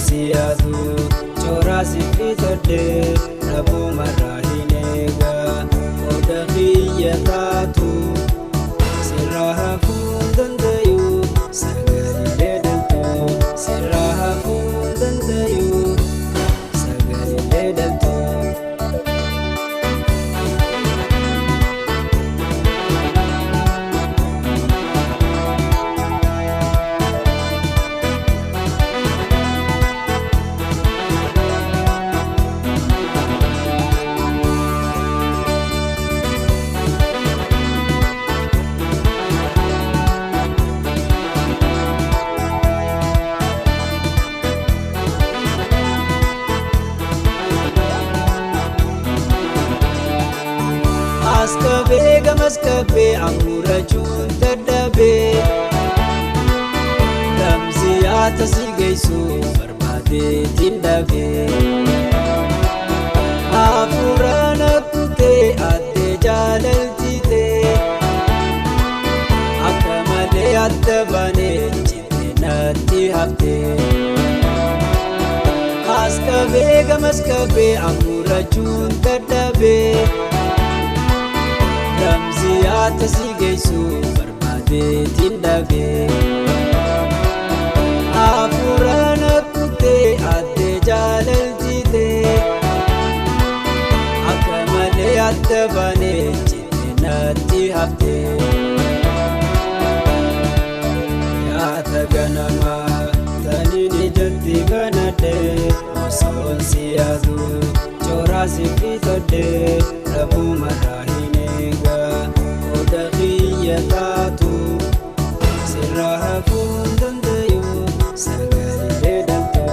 siyaadu chora sifitade rabu marahinega oda khiyatatu siraha fundandayu sagale dalto siraha fundandayu sagale dalto Askabe gamaskabe amurajun tadabe damziyata sigaisu barbade tindabe afurana kute adde jalaltite akamale addabane chitte natti hafte askabe gamaskabe amurajun tadabe damziyata sigaisu barbade tindabe afurana kute adde jalaltite akamale addabane chitte natti hafte yaata ganama tanini janti ganade osoon siyaadu chora sifitade rabu marahinega oda khiyatatu siraha fundandayu sagale dalto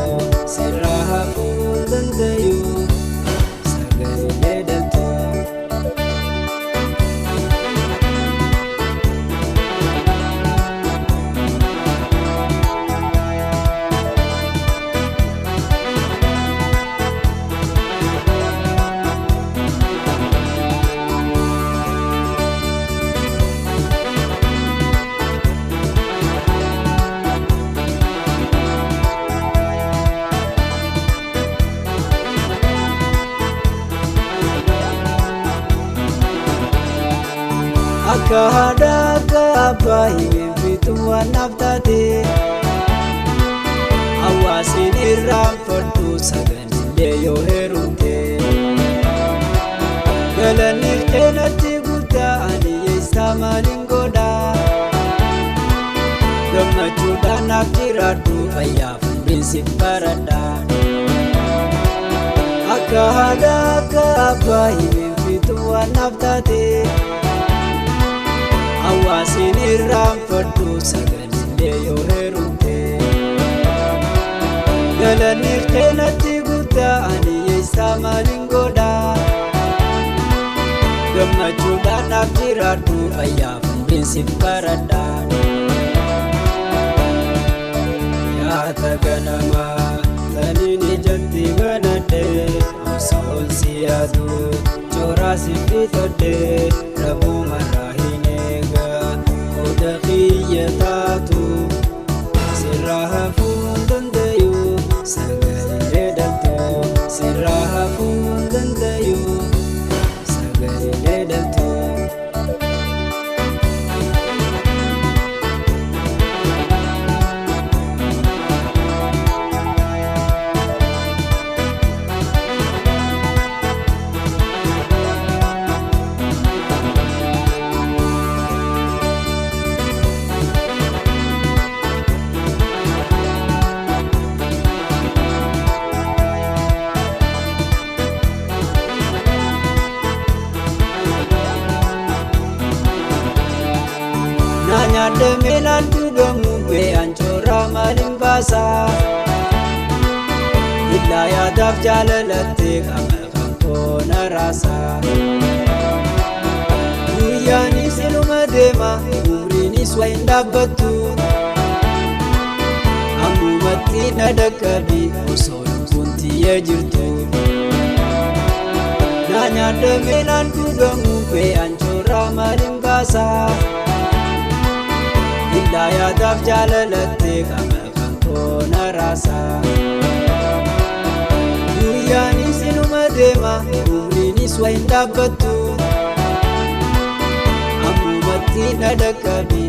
siraha fundandayu sagale dalto Akahada kabahi bitu anaftate awasin irram fatu saganile yo herunte galanir kenati guta ani yesamalingoda gamachuda naftiratu ayafin siparada akahada kabahi bitu anaftate awasin irram fatu saganile yo herunte galanir kenati guta ani yesamalingoda gamachuda naftiratu ayafin siparada yaata ganama tanini janti ganade osoon siyaadu chora sifitade rabu marahinega oda khiyatatu siraha fundandayu sagale dalto siraha fundandayu sagale dalto Nanyade melan dugamu be anchora malimbasa Illaya daf jalalate kamal kona rasa Guyani siluma dema umrini swayndabatu Amumatti nadakadi usoon kunti yajirtu Nanyade melan dugamu be anchora malimbasa Illaya daf jalalate kamal koona raasa. Guyyaanis inuma deema umriinis waa hin dhaabbattu. Ammumatti na dhaqqabi